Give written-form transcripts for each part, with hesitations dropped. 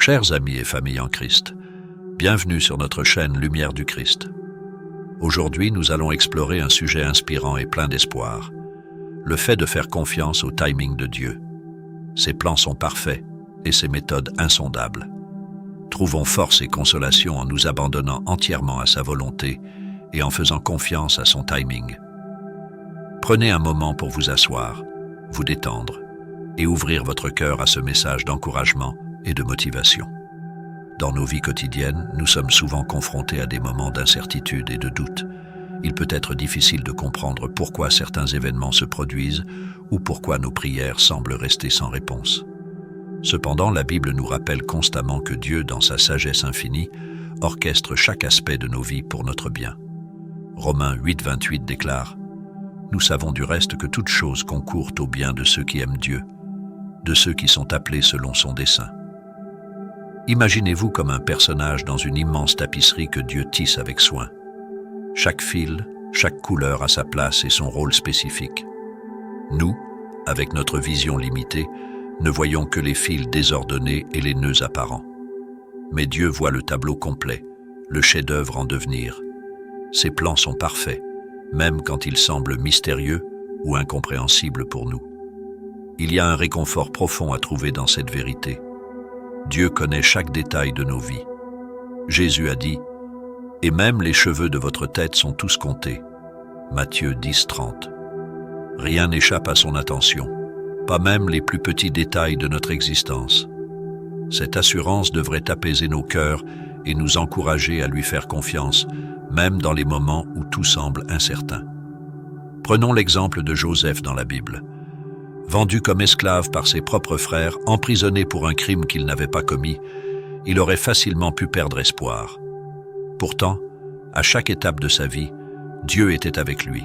Chers amis et familles en Christ, bienvenue sur notre chaîne Lumière du Christ. Aujourd'hui, nous allons explorer un sujet inspirant et plein d'espoir, le fait de faire confiance au timing de Dieu. Ses plans sont parfaits et ses méthodes insondables. Trouvons force et consolation en nous abandonnant entièrement à sa volonté et en faisant confiance à son timing. Prenez un moment pour vous asseoir, vous détendre et ouvrir votre cœur à ce message d'encouragement et de motivation. Dans nos vies quotidiennes, nous sommes souvent confrontés à des moments d'incertitude et de doute. Il peut être difficile de comprendre pourquoi certains événements se produisent ou pourquoi nos prières semblent rester sans réponse. Cependant, la Bible nous rappelle constamment que Dieu, dans sa sagesse infinie, orchestre chaque aspect de nos vies pour notre bien. Romains 8:28 déclare « Nous savons du reste que toute chose concourt au bien de ceux qui aiment Dieu, de ceux qui sont appelés selon son dessein. » Imaginez-vous comme un personnage dans une immense tapisserie que Dieu tisse avec soin. Chaque fil, chaque couleur a sa place et son rôle spécifique. Nous, avec notre vision limitée, ne voyons que les fils désordonnés et les nœuds apparents. Mais Dieu voit le tableau complet, le chef-d'œuvre en devenir. Ses plans sont parfaits, même quand ils semblent mystérieux ou incompréhensibles pour nous. Il y a un réconfort profond à trouver dans cette vérité. Dieu connaît chaque détail de nos vies. Jésus a dit « Et même les cheveux de votre tête sont tous comptés » Matthieu 10:30. Rien n'échappe à son attention, pas même les plus petits détails de notre existence. Cette assurance devrait apaiser nos cœurs et nous encourager à lui faire confiance, même dans les moments où tout semble incertain. Prenons l'exemple de Joseph dans la Bible. Vendu comme esclave par ses propres frères, emprisonné pour un crime qu'il n'avait pas commis, il aurait facilement pu perdre espoir. Pourtant, à chaque étape de sa vie, Dieu était avec lui,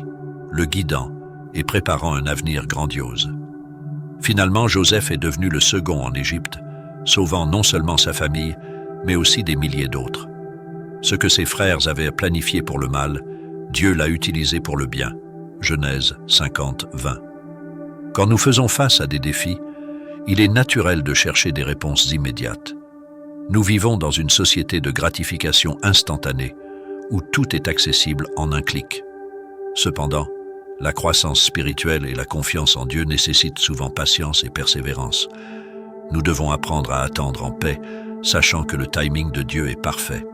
le guidant et préparant un avenir grandiose. Finalement, Joseph est devenu le second en Égypte, sauvant non seulement sa famille, mais aussi des milliers d'autres. Ce que ses frères avaient planifié pour le mal, Dieu l'a utilisé pour le bien. Genèse 50:20. Quand nous faisons face à des défis, il est naturel de chercher des réponses immédiates. Nous vivons dans une société de gratification instantanée, où tout est accessible en un clic. Cependant, la croissance spirituelle et la confiance en Dieu nécessitent souvent patience et persévérance. Nous devons apprendre à attendre en paix, sachant que le timing de Dieu est parfait.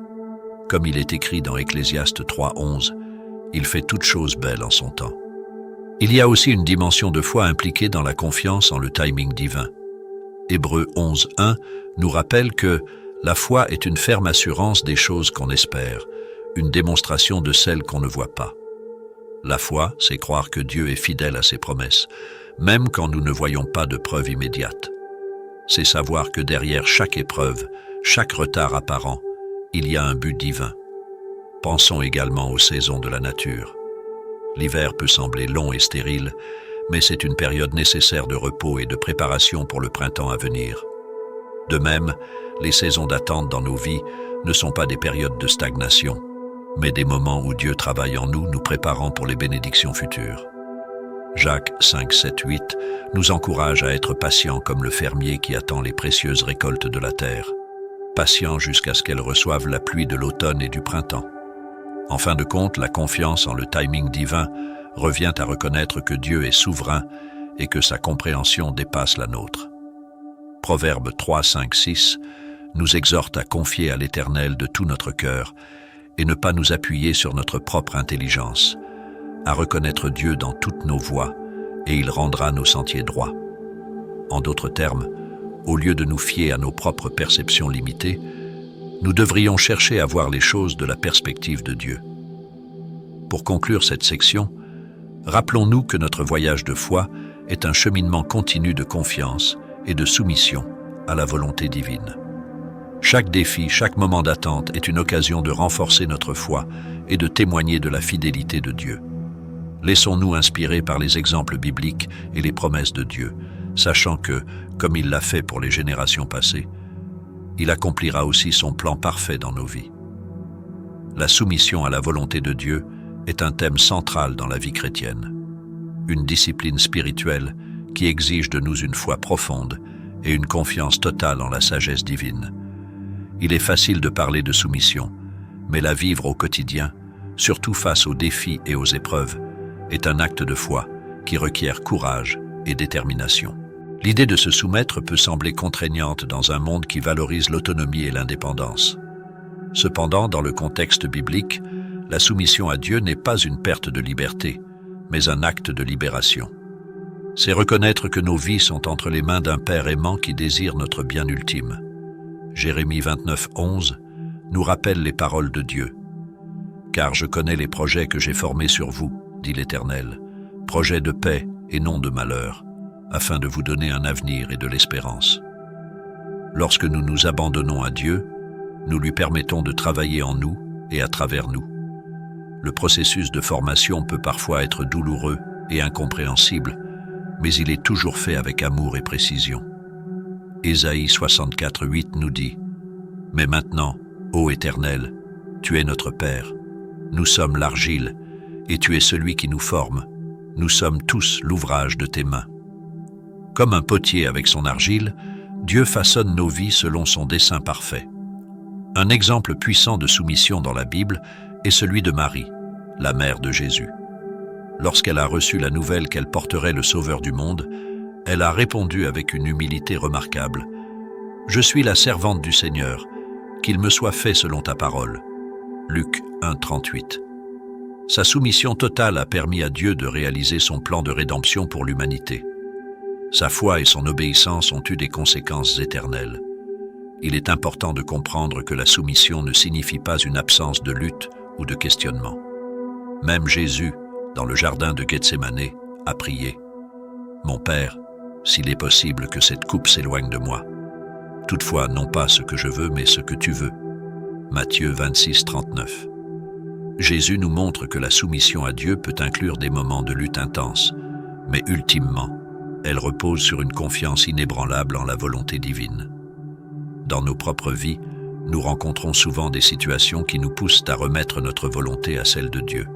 Comme il est écrit dans Ecclésiaste 3:11, « Il fait toutes choses belles en son temps ». Il y a aussi une dimension de foi impliquée dans la confiance en le timing divin. Hébreux 11:1 nous rappelle que la foi est une ferme assurance des choses qu'on espère, une démonstration de celles qu'on ne voit pas. La foi, c'est croire que Dieu est fidèle à ses promesses, même quand nous ne voyons pas de preuves immédiates. C'est savoir que derrière chaque épreuve, chaque retard apparent, il y a un but divin. Pensons également aux saisons de la nature. L'hiver peut sembler long et stérile, mais c'est une période nécessaire de repos et de préparation pour le printemps à venir. De même, les saisons d'attente dans nos vies ne sont pas des périodes de stagnation, mais des moments où Dieu travaille en nous, nous préparant pour les bénédictions futures. Jacques 5:7-8 nous encourage à être patients comme le fermier qui attend les précieuses récoltes de la terre, patient jusqu'à ce qu'elles reçoivent la pluie de l'automne et du printemps. En fin de compte, la confiance en le timing divin revient à reconnaître que Dieu est souverain et que sa compréhension dépasse la nôtre. Proverbe 3:5-6 nous exhorte à confier à l'Éternel de tout notre cœur et ne pas nous appuyer sur notre propre intelligence, à reconnaître Dieu dans toutes nos voies et il rendra nos sentiers droits. En d'autres termes, au lieu de nous fier à nos propres perceptions limitées, nous devrions chercher à voir les choses de la perspective de Dieu. Pour conclure cette section, rappelons-nous que notre voyage de foi est un cheminement continu de confiance et de soumission à la volonté divine. Chaque défi, chaque moment d'attente est une occasion de renforcer notre foi et de témoigner de la fidélité de Dieu. Laissons-nous inspirer par les exemples bibliques et les promesses de Dieu, sachant que, comme il l'a fait pour les générations passées, il accomplira aussi son plan parfait dans nos vies. La soumission à la volonté de Dieu est un thème central dans la vie chrétienne. Une discipline spirituelle qui exige de nous une foi profonde et une confiance totale en la sagesse divine, Il est facile de parler de soumission, mais la vivre au quotidien, surtout face aux défis et aux épreuves, est un acte de foi qui requiert courage et détermination. L'idée de se soumettre peut sembler contraignante dans un monde qui valorise l'autonomie et l'indépendance. Cependant, dans le contexte biblique, la soumission à Dieu n'est pas une perte de liberté, mais un acte de libération. C'est reconnaître que nos vies sont entre les mains d'un Père aimant qui désire notre bien ultime. Jérémie 29:11 nous rappelle les paroles de Dieu. « Car je connais les projets que j'ai formés sur vous, dit l'Éternel, projets de paix et non de malheur, afin de vous donner un avenir et de l'espérance. » Lorsque nous nous abandonnons à Dieu, nous lui permettons de travailler en nous et à travers nous. Le processus de formation peut parfois être douloureux et incompréhensible, mais il est toujours fait avec amour et précision. Ésaïe 64:8 nous dit « Mais maintenant, ô Éternel, tu es notre Père. Nous sommes l'argile, et tu es celui qui nous forme. Nous sommes tous l'ouvrage de tes mains. » Comme un potier avec son argile, Dieu façonne nos vies selon son dessein parfait. Un exemple puissant de soumission dans la Bible est celui de Marie, la mère de Jésus. Lorsqu'elle a reçu la nouvelle qu'elle porterait le Sauveur du monde, elle a répondu avec une humilité remarquable. « Je suis la servante du Seigneur, qu'il me soit fait selon ta parole. » Luc 1:38. Sa soumission totale a permis à Dieu de réaliser son plan de rédemption pour l'humanité. Sa foi et son obéissance ont eu des conséquences éternelles. Il est important de comprendre que la soumission ne signifie pas une absence de lutte ou de questionnement. Même Jésus, dans le jardin de Gethsémanée, a prié « Mon Père, s'il est possible que cette coupe s'éloigne de moi. Toutefois, non pas ce que je veux, mais ce que tu veux. » Matthieu 26:39. Jésus nous montre que la soumission à Dieu peut inclure des moments de lutte intense, mais ultimement, elle repose sur une confiance inébranlable en la volonté divine. Dans nos propres vies, nous rencontrons souvent des situations qui nous poussent à remettre notre volonté à celle de Dieu.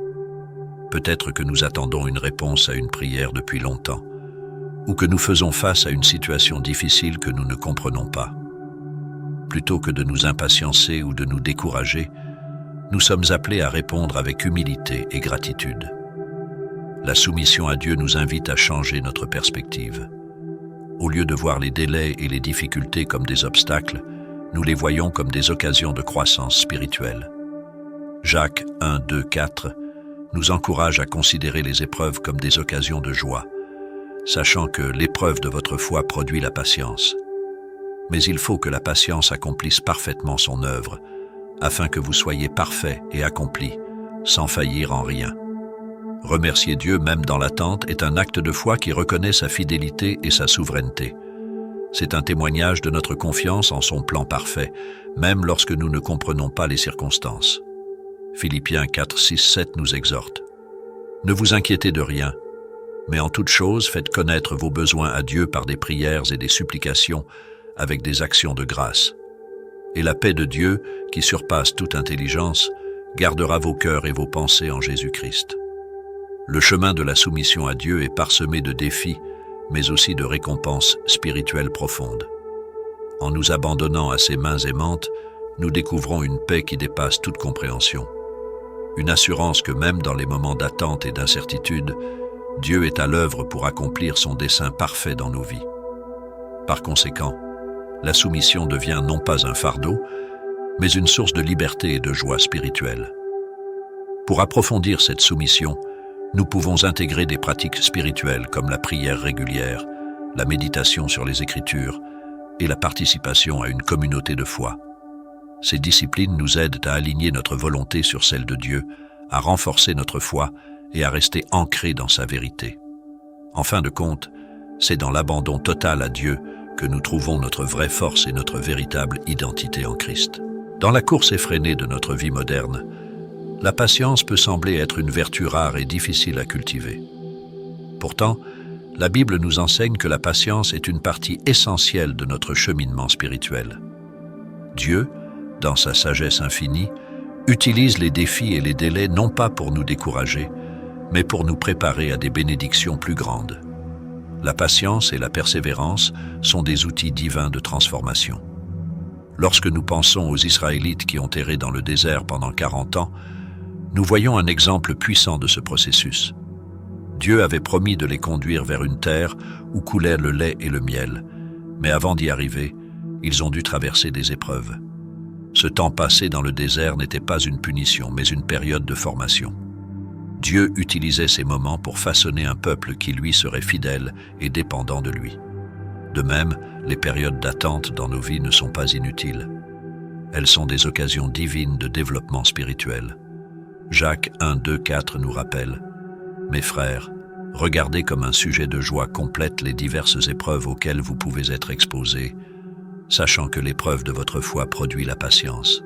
Peut-être que nous attendons une réponse à une prière depuis longtemps, ou que nous faisons face à une situation difficile que nous ne comprenons pas. Plutôt que de nous impatiencer ou de nous décourager, nous sommes appelés à répondre avec humilité et gratitude. La soumission à Dieu nous invite à changer notre perspective. Au lieu de voir les délais et les difficultés comme des obstacles, nous les voyons comme des occasions de croissance spirituelle. Jacques 1:2-4 nous encourage à considérer les épreuves comme des occasions de joie, sachant que l'épreuve de votre foi produit la patience. Mais il faut que la patience accomplisse parfaitement son œuvre, afin que vous soyez parfaits et accomplis, sans faillir en rien. Remercier Dieu même dans l'attente est un acte de foi qui reconnaît sa fidélité et sa souveraineté. C'est un témoignage de notre confiance en son plan parfait, même lorsque nous ne comprenons pas les circonstances. Philippiens 4:6-7 nous exhorte. « Ne vous inquiétez de rien, mais en toute chose faites connaître vos besoins à Dieu par des prières et des supplications avec des actions de grâce. Et la paix de Dieu, qui surpasse toute intelligence, gardera vos cœurs et vos pensées en Jésus-Christ. » Le chemin de la soumission à Dieu est parsemé de défis, mais aussi de récompenses spirituelles profondes. En nous abandonnant à ses mains aimantes, nous découvrons une paix qui dépasse toute compréhension. Une assurance que même dans les moments d'attente et d'incertitude, Dieu est à l'œuvre pour accomplir son dessein parfait dans nos vies. Par conséquent, la soumission devient non pas un fardeau, mais une source de liberté et de joie spirituelle. Pour approfondir cette soumission, nous pouvons intégrer des pratiques spirituelles comme la prière régulière, la méditation sur les Écritures et la participation à une communauté de foi. Ces disciplines nous aident à aligner notre volonté sur celle de Dieu, à renforcer notre foi et à rester ancrés dans sa vérité. En fin de compte, c'est dans l'abandon total à Dieu que nous trouvons notre vraie force et notre véritable identité en Christ. Dans la course effrénée de notre vie moderne, la patience peut sembler être une vertu rare et difficile à cultiver. Pourtant, la Bible nous enseigne que la patience est une partie essentielle de notre cheminement spirituel. Dieu, dans sa sagesse infinie, utilise les défis et les délais non pas pour nous décourager, mais pour nous préparer à des bénédictions plus grandes. La patience et la persévérance sont des outils divins de transformation. Lorsque nous pensons aux Israélites qui ont erré dans le désert pendant 40 ans, nous voyons un exemple puissant de ce processus. Dieu avait promis de les conduire vers une terre où coulait le lait et le miel, mais avant d'y arriver, ils ont dû traverser des épreuves. Ce temps passé dans le désert n'était pas une punition, mais une période de formation. Dieu utilisait ces moments pour façonner un peuple qui lui serait fidèle et dépendant de lui. De même, les périodes d'attente dans nos vies ne sont pas inutiles. Elles sont des occasions divines de développement spirituel. Jacques 1, 2, 4 nous rappelle « Mes frères, regardez comme un sujet de joie complète les diverses épreuves auxquelles vous pouvez être exposés, sachant que l'épreuve de votre foi produit la patience.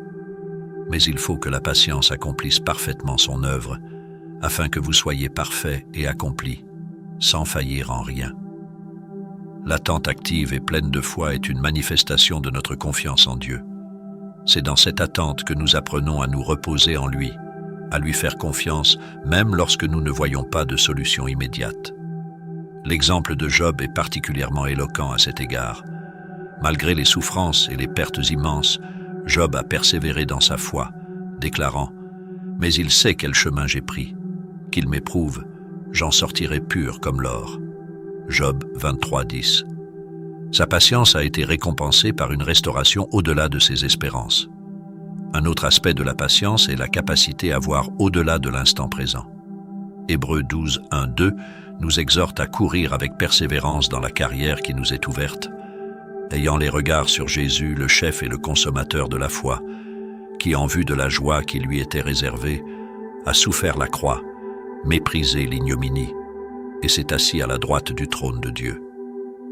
Mais il faut que la patience accomplisse parfaitement son œuvre, afin que vous soyez parfaits et accomplis, sans faillir en rien. » L'attente active et pleine de foi est une manifestation de notre confiance en Dieu. C'est dans cette attente que nous apprenons à nous reposer en lui, à lui faire confiance même lorsque nous ne voyons pas de solution immédiate. L'exemple de Job est particulièrement éloquent à cet égard. Malgré les souffrances et les pertes immenses, Job a persévéré dans sa foi, déclarant « Mais il sait quel chemin j'ai pris. Qu'il m'éprouve, j'en sortirai pur comme l'or. » Job 23, 10. Sa patience a été récompensée par une restauration au-delà de ses espérances. Un autre aspect de la patience est la capacité à voir au-delà de l'instant présent. Hébreux 12, 1, 2 nous exhorte à courir avec persévérance dans la carrière qui nous est ouverte, ayant les regards sur Jésus, le chef et le consommateur de la foi, qui, en vue de la joie qui lui était réservée, a souffert la croix, méprisé l'ignominie, et s'est assis à la droite du trône de Dieu.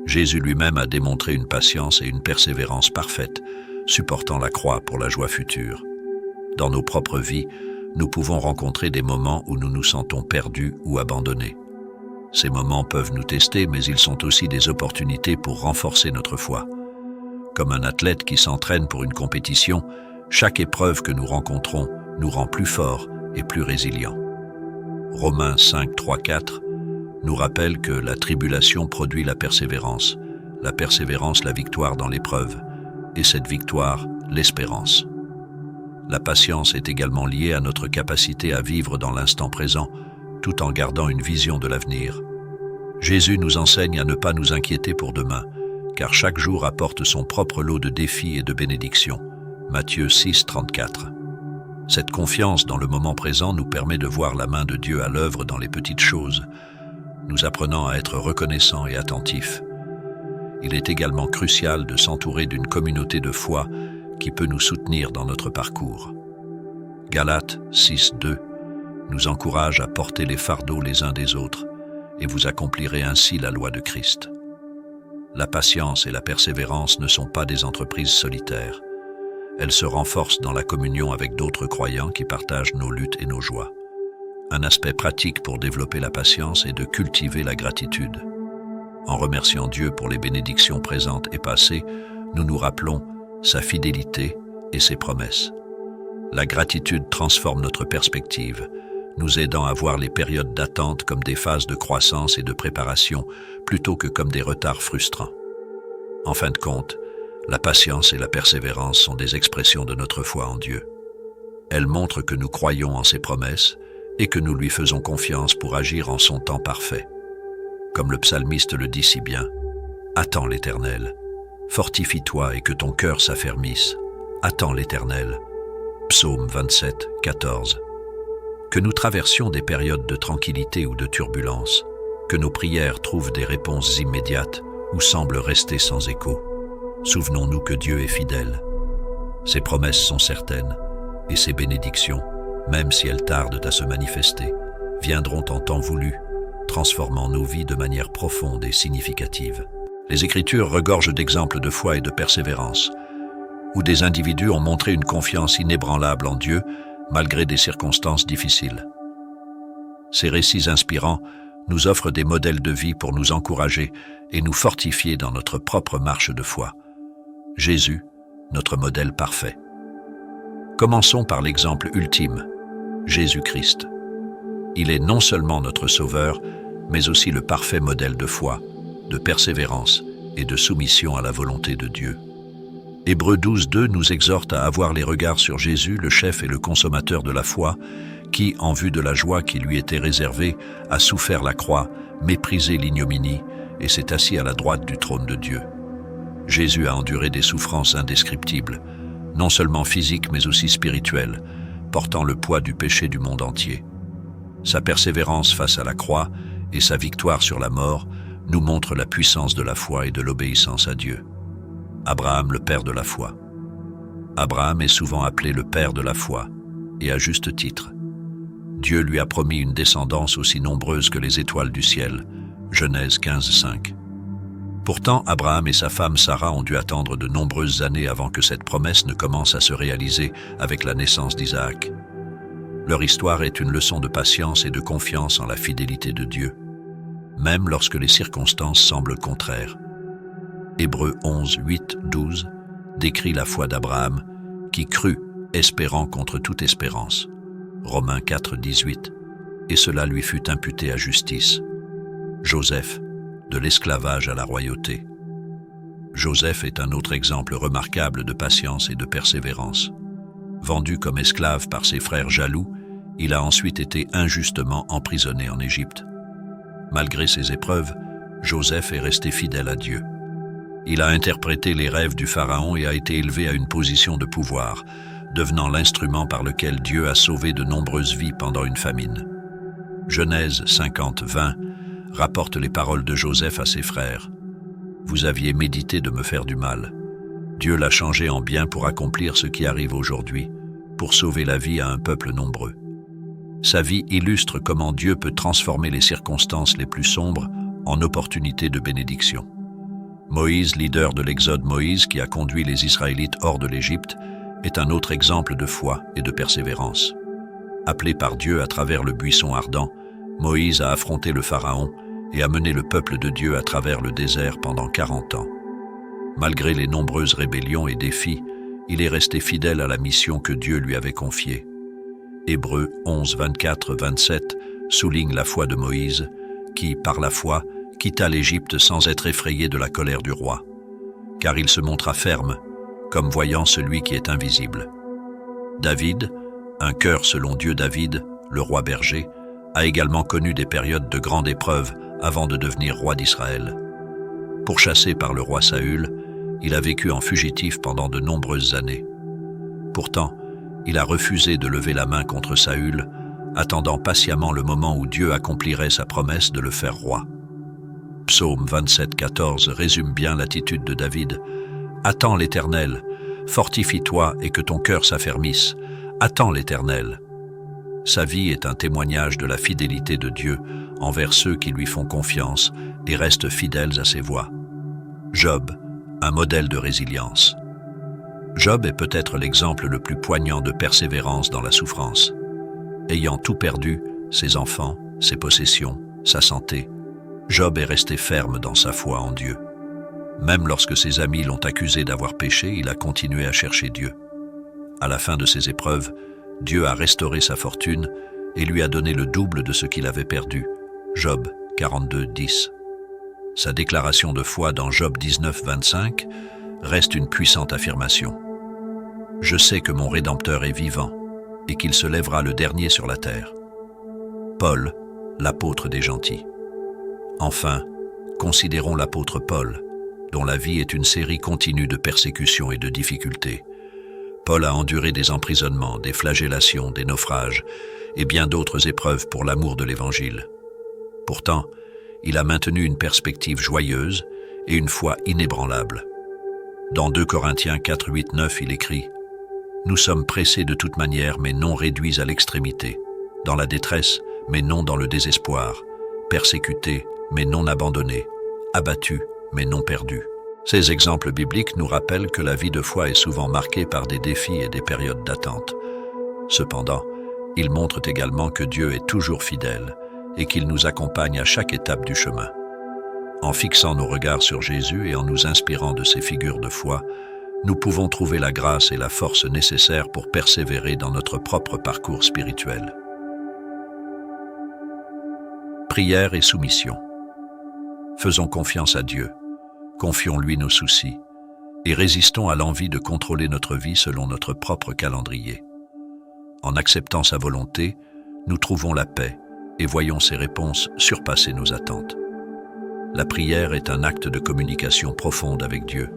Jésus lui-même a démontré une patience et une persévérance parfaite, supportant la croix pour la joie future. Dans nos propres vies, nous pouvons rencontrer des moments où nous nous sentons perdus ou abandonnés. Ces moments peuvent nous tester, mais ils sont aussi des opportunités pour renforcer notre foi. Comme un athlète qui s'entraîne pour une compétition, chaque épreuve que nous rencontrons nous rend plus forts et plus résilients. Romains 5, 3, 4 nous rappelle que la tribulation produit la persévérance la victoire dans l'épreuve, et cette victoire, l'espérance. La patience est également liée à notre capacité à vivre dans l'instant présent, tout en gardant une vision de l'avenir. Jésus nous enseigne à ne pas nous inquiéter pour demain, car chaque jour apporte son propre lot de défis et de bénédictions. Matthieu 6, 34. Cette confiance dans le moment présent nous permet de voir la main de Dieu à l'œuvre dans les petites choses, nous apprenant à être reconnaissants et attentifs. Il est également crucial de s'entourer d'une communauté de foi qui peut nous soutenir dans notre parcours. Galates 6, 2 nous encourage à porter les fardeaux les uns des autres, et vous accomplirez ainsi la loi de Christ. La patience et la persévérance ne sont pas des entreprises solitaires. Elles se renforcent dans la communion avec d'autres croyants qui partagent nos luttes et nos joies. Un aspect pratique pour développer la patience est de cultiver la gratitude. En remerciant Dieu pour les bénédictions présentes et passées, nous nous rappelons sa fidélité et ses promesses. La gratitude transforme notre perspective, nous aidant à voir les périodes d'attente comme des phases de croissance et de préparation, plutôt que comme des retards frustrants. En fin de compte, la patience et la persévérance sont des expressions de notre foi en Dieu. Elles montrent que nous croyons en ses promesses et que nous lui faisons confiance pour agir en son temps parfait. Comme le psalmiste le dit si bien, « Attends l'Éternel, fortifie-toi et que ton cœur s'affermisse. Attends l'Éternel. » Psaume 27, 14. Que nous traversions des périodes de tranquillité ou de turbulence, que nos prières trouvent des réponses immédiates ou semblent rester sans écho. Souvenons-nous que Dieu est fidèle. Ses promesses sont certaines, et ses bénédictions, même si elles tardent à se manifester, viendront en temps voulu, transformant nos vies de manière profonde et significative. Les Écritures regorgent d'exemples de foi et de persévérance, où des individus ont montré une confiance inébranlable en Dieu, malgré des circonstances difficiles. Ces récits inspirants nous offrent des modèles de vie pour nous encourager et nous fortifier dans notre propre marche de foi. Jésus, notre modèle parfait. Commençons par l'exemple ultime, Jésus-Christ. Il est non seulement notre Sauveur, mais aussi le parfait modèle de foi, de persévérance et de soumission à la volonté de Dieu. Hébreux 12:2 nous exhorte à avoir les regards sur Jésus, le chef et le consommateur de la foi, qui, en vue de la joie qui lui était réservée, a souffert la croix, méprisé l'ignominie, et s'est assis à la droite du trône de Dieu. Jésus a enduré des souffrances indescriptibles, non seulement physiques mais aussi spirituelles, portant le poids du péché du monde entier. Sa persévérance face à la croix et sa victoire sur la mort nous montrent la puissance de la foi et de l'obéissance à Dieu. Abraham, le père de la foi. Abraham est souvent appelé le père de la foi, et à juste titre. Dieu lui a promis une descendance aussi nombreuse que les étoiles du ciel. Genèse 15:5. Pourtant, Abraham et sa femme Sarah ont dû attendre de nombreuses années avant que cette promesse ne commence à se réaliser avec la naissance d'Isaac. Leur histoire est une leçon de patience et de confiance en la fidélité de Dieu, même lorsque les circonstances semblent contraires. Hébreux 11:8-12 décrit la foi d'Abraham, qui crut, espérant contre toute espérance. Romains 4:18, et cela lui fut imputé à justice. Joseph, de l'esclavage à la royauté. Joseph est un autre exemple remarquable de patience et de persévérance. Vendu comme esclave par ses frères jaloux, il a ensuite été injustement emprisonné en Égypte. Malgré ses épreuves, Joseph est resté fidèle à Dieu. Il a interprété les rêves du Pharaon et a été élevé à une position de pouvoir, devenant l'instrument par lequel Dieu a sauvé de nombreuses vies pendant une famine. Genèse 50:20 rapporte les paroles de Joseph à ses frères. « Vous aviez médité de me faire du mal. Dieu l'a changé en bien pour accomplir ce qui arrive aujourd'hui, pour sauver la vie à un peuple nombreux. » Sa vie illustre comment Dieu peut transformer les circonstances les plus sombres en opportunités de bénédiction. Moïse, leader de l'Exode Moïse qui a conduit les Israélites hors de l'Égypte, est un autre exemple de foi et de persévérance. Appelé par Dieu à travers le buisson ardent, Moïse a affronté le Pharaon et a mené le peuple de Dieu à travers le désert pendant 40 ans. Malgré les nombreuses rébellions et défis, il est resté fidèle à la mission que Dieu lui avait confiée. Hébreux 11:24-27 souligne la foi de Moïse, qui, par la foi, quitta l'Égypte sans être effrayé de la colère du roi, car il se montra ferme, comme voyant celui qui est invisible. David, un cœur selon Dieu David, le roi berger, a également connu des périodes de grande épreuve avant de devenir roi d'Israël. Pourchassé par le roi Saül, il a vécu en fugitif pendant de nombreuses années. Pourtant, il a refusé de lever la main contre Saül, attendant patiemment le moment où Dieu accomplirait sa promesse de le faire roi. Psaume 27:14 résume bien l'attitude de David. « Attends l'Éternel, fortifie-toi et que ton cœur s'affermisse. Attends l'Éternel. » Sa vie est un témoignage de la fidélité de Dieu envers ceux qui lui font confiance et restent fidèles à ses voies. Job, un modèle de résilience. Job est peut-être l'exemple le plus poignant de persévérance dans la souffrance. Ayant tout perdu, ses enfants, ses possessions, sa santé, Job est resté ferme dans sa foi en Dieu. Même lorsque ses amis l'ont accusé d'avoir péché, il a continué à chercher Dieu. À la fin de ses épreuves, Dieu a restauré sa fortune et lui a donné le double de ce qu'il avait perdu. Job 42:10. Sa déclaration de foi dans Job 19:25 reste une puissante affirmation. « Je sais que mon Rédempteur est vivant et qu'il se lèvera le dernier sur la terre. » Paul, l'apôtre des gentils. Enfin, considérons l'apôtre Paul, dont la vie est une série continue de persécutions et de difficultés. Paul a enduré des emprisonnements, des flagellations, des naufrages et bien d'autres épreuves pour l'amour de l'Évangile. Pourtant, il a maintenu une perspective joyeuse et une foi inébranlable. Dans 2 Corinthiens 4:8-9, il écrit « Nous sommes pressés de toute manière, mais non réduits à l'extrémité, dans la détresse, mais non dans le désespoir, persécutés, mais non abandonnés, abattus, mais non perdus. » Ces exemples bibliques nous rappellent que la vie de foi est souvent marquée par des défis et des périodes d'attente. Cependant, ils montrent également que Dieu est toujours fidèle et qu'il nous accompagne à chaque étape du chemin. En fixant nos regards sur Jésus et en nous inspirant de ses figures de foi, nous pouvons trouver la grâce et la force nécessaires pour persévérer dans notre propre parcours spirituel. Prière et soumission. Faisons confiance à Dieu. Confions-lui nos soucis. et résistons à l'envie de contrôler notre vie selon notre propre calendrier. En acceptant sa volonté, nous trouvons la paix et voyons ses réponses surpasser nos attentes. La prière est un acte de communication profonde avec Dieu,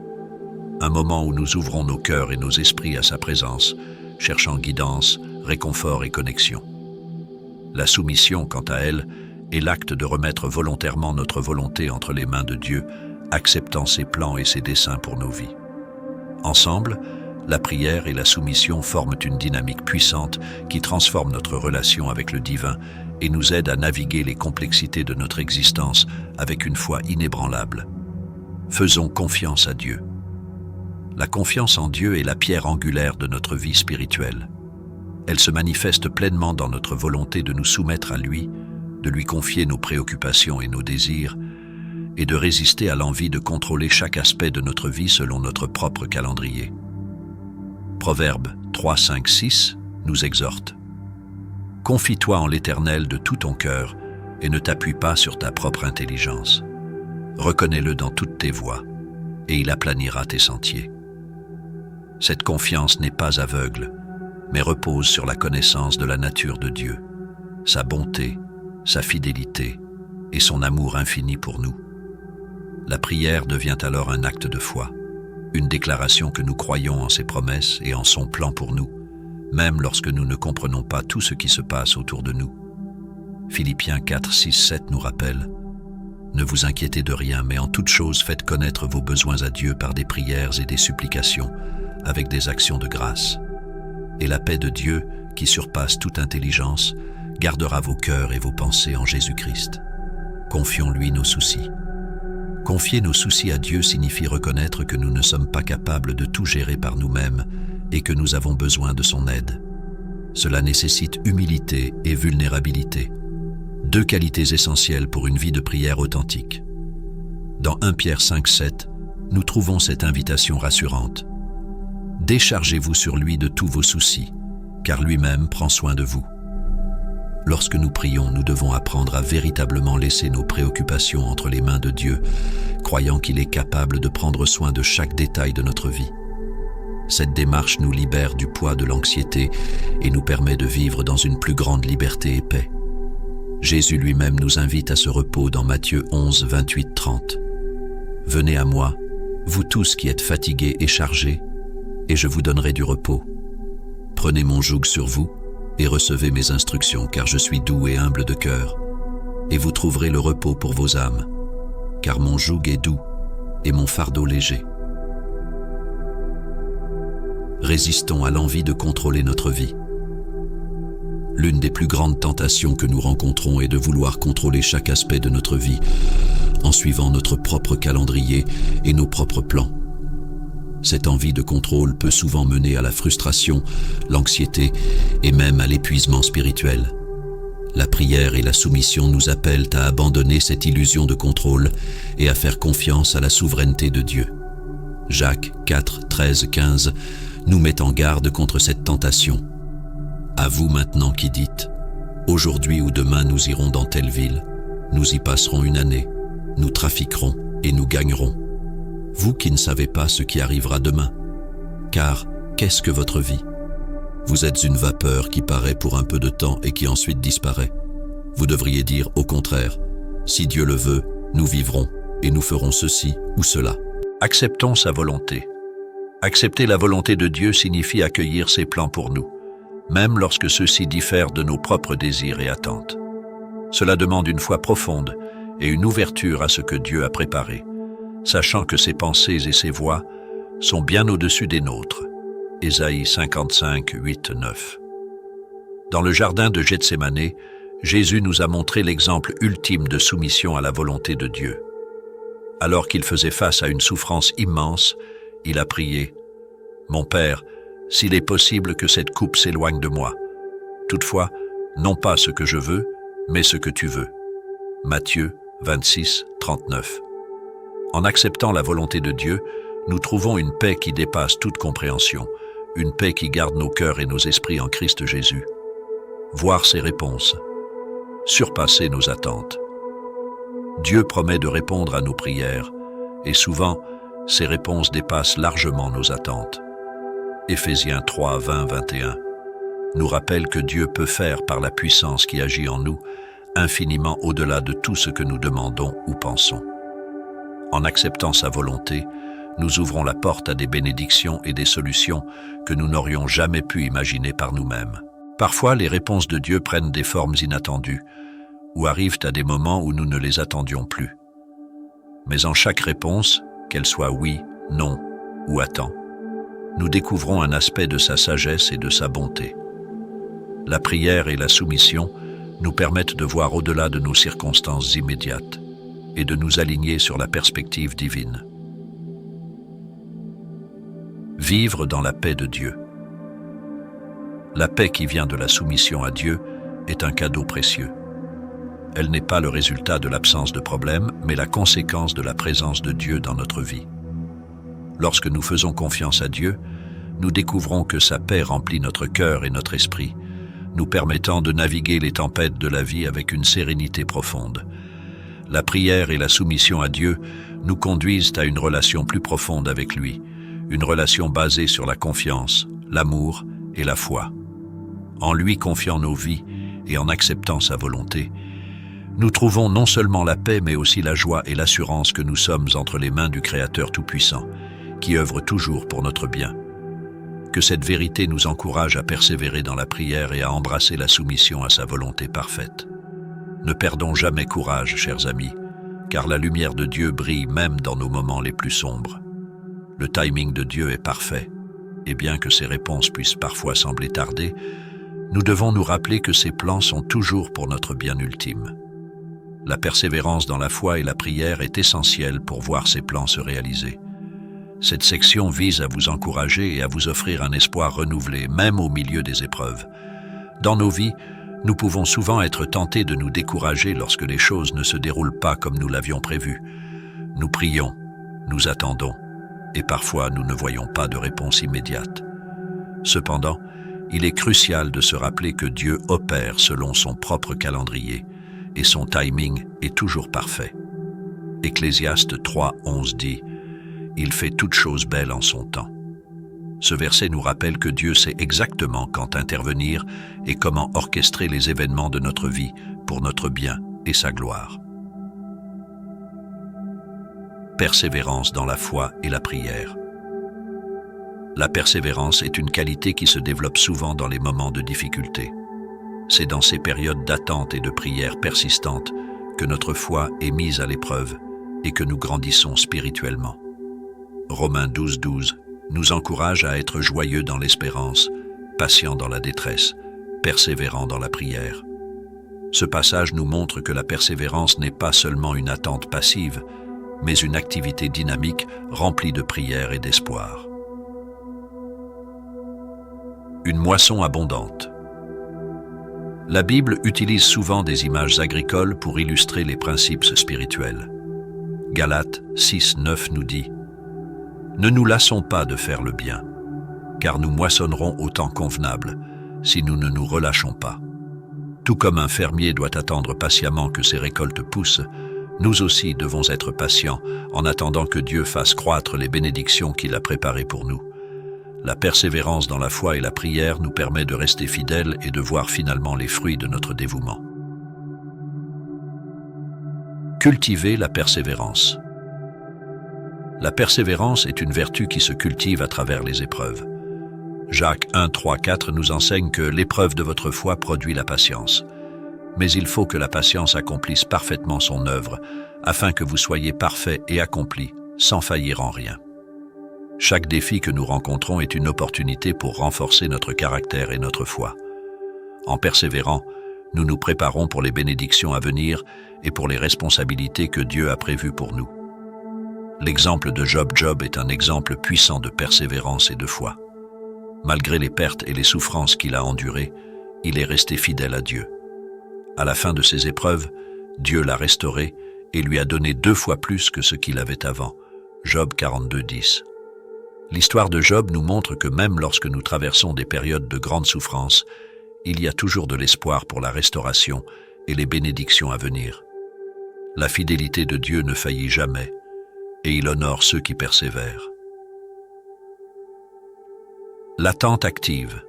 un moment où nous ouvrons nos cœurs et nos esprits à sa présence, cherchant guidance, réconfort et connexion. La soumission, quant à elle, est l'acte de remettre volontairement notre volonté entre les mains de Dieu, acceptant ses plans et ses desseins pour nos vies. Ensemble, la prière et la soumission forment une dynamique puissante qui transforme notre relation avec le divin et nous aide à naviguer les complexités de notre existence avec une foi inébranlable. Faisons confiance à Dieu. La confiance en Dieu est la pierre angulaire de notre vie spirituelle. Elle se manifeste pleinement dans notre volonté de nous soumettre à lui, de lui confier nos préoccupations et nos désirs, et de résister à l'envie de contrôler chaque aspect de notre vie selon notre propre calendrier. Proverbe 3, 5, 6 nous exhorte. Confie-toi en l'Éternel de tout ton cœur et ne t'appuie pas sur ta propre intelligence. Reconnais-le dans toutes tes voies et il aplanira tes sentiers. Cette confiance n'est pas aveugle, mais repose sur la connaissance de la nature de Dieu, sa bonté, sa fidélité et son amour infini pour nous. La prière devient alors un acte de foi, une déclaration que nous croyons en ses promesses et en son plan pour nous, même lorsque nous ne comprenons pas tout ce qui se passe autour de nous. Philippiens 4, 6, 7 nous rappelle « Ne vous inquiétez de rien, mais en toute chose faites connaître vos besoins à Dieu par des prières et des supplications, avec des actions de grâce. Et la paix de Dieu, qui surpasse toute intelligence, gardera vos cœurs et vos pensées en Jésus-Christ. Confions-lui nos soucis. » Confier nos soucis à Dieu signifie reconnaître que nous ne sommes pas capables de tout gérer par nous-mêmes et que nous avons besoin de son aide. Cela nécessite humilité et vulnérabilité, deux qualités essentielles pour une vie de prière authentique. Dans 1 Pierre 5, 7, nous trouvons cette invitation rassurante. Déchargez-vous sur lui de tous vos soucis, car lui-même prend soin de vous. Lorsque nous prions, nous devons apprendre à véritablement laisser nos préoccupations entre les mains de Dieu, croyant qu'il est capable de prendre soin de chaque détail de notre vie. Cette démarche nous libère du poids de l'anxiété et nous permet de vivre dans une plus grande liberté et paix. Jésus lui-même nous invite à ce repos dans Matthieu 11, 28, 30. « Venez à moi, vous tous qui êtes fatigués et chargés, et je vous donnerai du repos. Prenez mon joug sur vous, et recevez mes instructions, car je suis doux et humble de cœur, et vous trouverez le repos pour vos âmes, car mon joug est doux et mon fardeau léger. » Résistons à l'envie de contrôler notre vie. L'une des plus grandes tentations que nous rencontrons est de vouloir contrôler chaque aspect de notre vie, en suivant notre propre calendrier et nos propres plans. Cette envie de contrôle peut souvent mener à la frustration, l'anxiété et même à l'épuisement spirituel. La prière et la soumission nous appellent à abandonner cette illusion de contrôle et à faire confiance à la souveraineté de Dieu. Jacques 4, 13, 15 nous met en garde contre cette tentation. À vous maintenant qui dites, aujourd'hui ou demain nous irons dans telle ville, nous y passerons une année, nous trafiquerons et nous gagnerons. Vous qui ne savez pas ce qui arrivera demain. Car qu'est-ce que votre vie? Vous êtes une vapeur qui paraît pour un peu de temps et qui ensuite disparaît. Vous devriez dire au contraire, si Dieu le veut, nous vivrons et nous ferons ceci ou cela. Acceptons sa volonté. Accepter la volonté de Dieu signifie accueillir ses plans pour nous, même lorsque ceux-ci diffèrent de nos propres désirs et attentes. Cela demande une foi profonde et une ouverture à ce que Dieu a préparé, sachant que ses pensées et ses voies sont bien au-dessus des nôtres. Ésaïe 55, 8, 9. Dans le jardin de Gethsémane, Jésus nous a montré l'exemple ultime de soumission à la volonté de Dieu. Alors qu'il faisait face à une souffrance immense, il a prié « Mon Père, s'il est possible que cette coupe s'éloigne de moi. Toutefois, non pas ce que je veux, mais ce que tu veux. » Matthieu 26, 39. En acceptant la volonté de Dieu, nous trouvons une paix qui dépasse toute compréhension, une paix qui garde nos cœurs et nos esprits en Christ Jésus. Voir ses réponses, surpasser nos attentes. Dieu promet de répondre à nos prières, et souvent, Ces réponses dépassent largement nos attentes. Éphésiens 3, 20, 21 nous rappelle que Dieu peut faire par la puissance qui agit en nous infiniment au-delà de tout ce que nous demandons ou pensons. En acceptant sa volonté, nous ouvrons la porte à des bénédictions et des solutions que nous n'aurions jamais pu imaginer par nous-mêmes. Parfois, les réponses de Dieu prennent des formes inattendues ou arrivent à des moments où nous ne les attendions plus. Mais en chaque réponse, qu'elle soit oui, non ou attends, nous découvrons un aspect de sa sagesse et de sa bonté. La prière et la soumission nous permettent de voir au-delà de nos circonstances immédiates et de nous aligner sur la perspective divine. Vivre dans la paix de Dieu. La paix qui vient de la soumission à Dieu est un cadeau précieux. Elle n'est pas le résultat de l'absence de problèmes, mais la conséquence de la présence de Dieu dans notre vie. Lorsque nous faisons confiance à Dieu, nous découvrons que sa paix remplit notre cœur et notre esprit, nous permettant de naviguer les tempêtes de la vie avec une sérénité profonde. La prière et la soumission à Dieu nous conduisent à une relation plus profonde avec lui, une relation basée sur la confiance, l'amour et la foi. En lui confiant nos vies et en acceptant sa volonté, nous trouvons non seulement la paix mais aussi la joie et l'assurance que nous sommes entre les mains du Créateur Tout-Puissant, qui œuvre toujours pour notre bien. Que cette vérité nous encourage à persévérer dans la prière et à embrasser la soumission à sa volonté parfaite. Ne perdons jamais courage, chers amis, car la lumière de Dieu brille même dans nos moments les plus sombres. Le timing de Dieu est parfait, et bien que ses réponses puissent parfois sembler tarder, nous devons nous rappeler que ses plans sont toujours pour notre bien ultime. La persévérance dans la foi et la prière est essentielle pour voir ces plans se réaliser. Cette section vise à vous encourager et à vous offrir un espoir renouvelé, même au milieu des épreuves. Dans nos vies, nous pouvons souvent être tentés de nous décourager lorsque les choses ne se déroulent pas comme nous l'avions prévu. Nous prions, nous attendons, et parfois nous ne voyons pas de réponse immédiate. Cependant, il est crucial de se rappeler que Dieu opère selon son propre calendrier, et son timing est toujours parfait. Ecclésiaste 3, 11 dit « Il fait toutes choses belles en son temps ». Ce verset nous rappelle que Dieu sait exactement quand intervenir et comment orchestrer les événements de notre vie pour notre bien et sa gloire. Persévérance dans la foi et la prière. La persévérance est une qualité qui se développe souvent dans les moments de difficulté. C'est dans ces périodes d'attente et de prière persistante que notre foi est mise à l'épreuve et que nous grandissons spirituellement. Romains 12, 12 nous encourage à être joyeux dans l'espérance, patient dans la détresse, persévérant dans la prière. Ce passage nous montre que la persévérance n'est pas seulement une attente passive, mais une activité dynamique remplie de prière et d'espoir. Une moisson abondante. La Bible utilise souvent des images agricoles pour illustrer les principes spirituels. Galates 6, 9 nous dit « Ne nous lassons pas de faire le bien, car nous moissonnerons au temps convenable, si nous ne nous relâchons pas. Tout comme un fermier doit attendre patiemment que ses récoltes poussent, nous aussi devons être patients en attendant que Dieu fasse croître les bénédictions qu'il a préparées pour nous. La persévérance dans la foi et la prière nous permet de rester fidèles et de voir finalement les fruits de notre dévouement. Cultiver la persévérance. La persévérance est une vertu qui se cultive à travers les épreuves. Jacques 1, 3, 4 nous enseigne que l'épreuve de votre foi produit la patience. Mais il faut que la patience accomplisse parfaitement son œuvre, afin que vous soyez parfaits et accomplis, sans faillir en rien. Chaque défi que nous rencontrons est une opportunité pour renforcer notre caractère et notre foi. En persévérant, nous nous préparons pour les bénédictions à venir et pour les responsabilités que Dieu a prévues pour nous. L'exemple de Job est un exemple puissant de persévérance et de foi. Malgré les pertes et les souffrances qu'il a endurées, il est resté fidèle à Dieu. À la fin de ses épreuves, Dieu l'a restauré et lui a donné 2 fois plus que ce qu'il avait avant. Job 42, 10. L'histoire de Job nous montre que même lorsque nous traversons des périodes de grande souffrance, il y a toujours de l'espoir pour la restauration et les bénédictions à venir. La fidélité de Dieu ne faillit jamais, et il honore ceux qui persévèrent. L'attente active.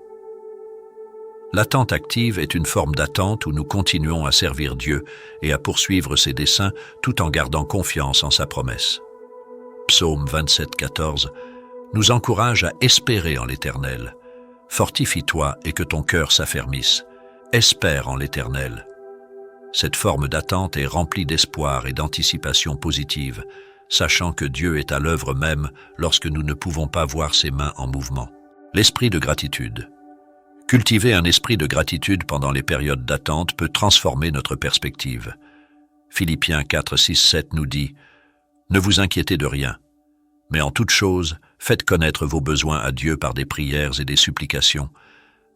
L'attente active est une forme d'attente où nous continuons à servir Dieu et à poursuivre ses desseins tout en gardant confiance en sa promesse. Psaume 27, 14 nous encourage à espérer en l'Éternel. Fortifie-toi et que ton cœur s'affermisse. Espère en l'Éternel. Cette forme d'attente est remplie d'espoir et d'anticipation positive, sachant que Dieu est à l'œuvre même lorsque nous ne pouvons pas voir ses mains en mouvement. L'esprit de gratitude. Cultiver un esprit de gratitude pendant les périodes d'attente peut transformer notre perspective. Philippiens 4, 6, 7 nous dit « Ne vous inquiétez de rien, mais en toute chose, faites connaître vos besoins à Dieu par des prières et des supplications,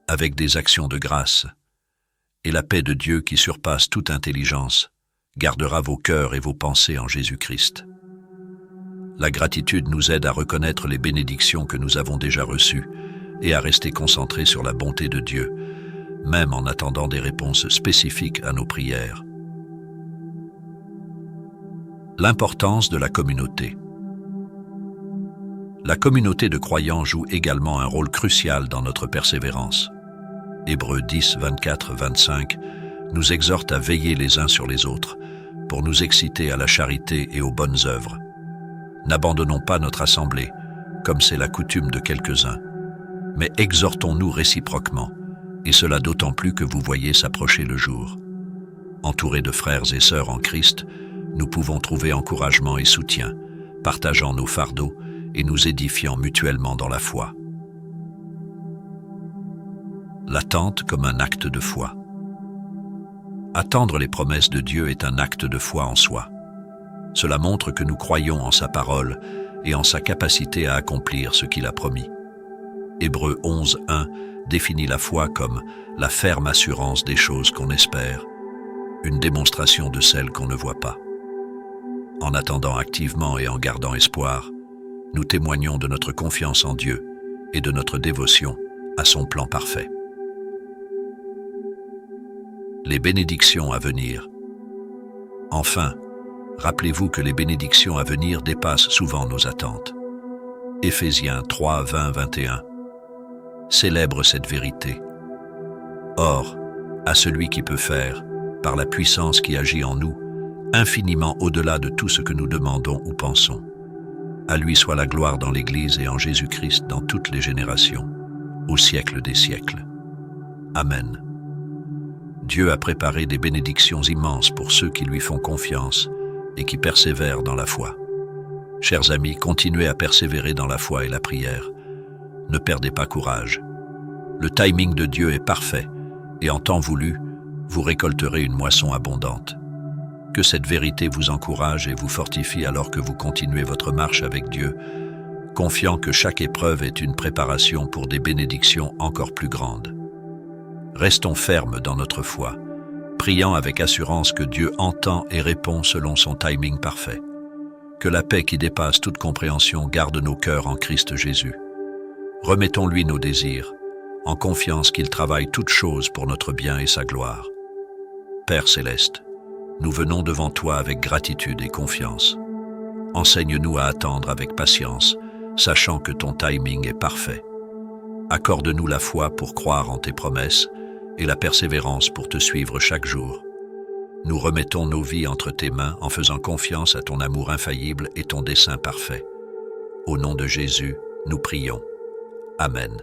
avec des actions de grâce. Et la paix de Dieu qui surpasse toute intelligence gardera vos cœurs et vos pensées en Jésus-Christ. » La gratitude nous aide à reconnaître les bénédictions que nous avons déjà reçues et à rester concentrés sur la bonté de Dieu, même en attendant des réponses spécifiques à nos prières. L'importance de la communauté. La communauté de croyants joue également un rôle crucial dans notre persévérance. Hébreux 10, 24, 25 nous exhorte à veiller les uns sur les autres, pour nous exciter à la charité et aux bonnes œuvres. N'abandonnons pas notre assemblée, comme c'est la coutume de quelques-uns, mais exhortons-nous réciproquement, et cela d'autant plus que vous voyez s'approcher le jour. Entourés de frères et sœurs en Christ, nous pouvons trouver encouragement et soutien, partageant nos fardeaux et nous édifiant mutuellement dans la foi. L'attente comme un acte de foi. Attendre les promesses de Dieu est un acte de foi en soi. Cela montre que nous croyons en sa parole et en sa capacité à accomplir ce qu'il a promis. Hébreux 11, 1 définit la foi comme la ferme assurance des choses qu'on espère, une démonstration de celles qu'on ne voit pas. En attendant activement et en gardant espoir, nous témoignons de notre confiance en Dieu et de notre dévotion à son plan parfait. Les bénédictions à venir. Enfin, rappelez-vous que les bénédictions à venir dépassent souvent nos attentes. Éphésiens 3, 20, 21 célèbre cette vérité. Or, à celui qui peut faire, par la puissance qui agit en nous, infiniment au-delà de tout ce que nous demandons ou pensons. À lui soit la gloire dans l'Église et en Jésus-Christ dans toutes les générations, au siècle des siècles. Amen. Dieu a préparé des bénédictions immenses pour ceux qui lui font confiance et qui persévèrent dans la foi. Chers amis, continuez à persévérer dans la foi et la prière. Ne perdez pas courage. Le timing de Dieu est parfait et en temps voulu, vous récolterez une moisson abondante. Que cette vérité vous encourage et vous fortifie alors que vous continuez votre marche avec Dieu, confiant que chaque épreuve est une préparation pour des bénédictions encore plus grandes. Restons fermes dans notre foi, priant avec assurance que Dieu entend et répond selon son timing parfait. Que la paix qui dépasse toute compréhension garde nos cœurs en Christ Jésus. Remettons-lui nos désirs, en confiance qu'il travaille toutes choses pour notre bien et sa gloire. Père céleste, nous venons devant toi avec gratitude et confiance. Enseigne-nous à attendre avec patience, sachant que ton timing est parfait. Accorde-nous la foi pour croire en tes promesses et la persévérance pour te suivre chaque jour. Nous remettons nos vies entre tes mains en faisant confiance à ton amour infaillible et ton dessein parfait. Au nom de Jésus, nous prions. Amen.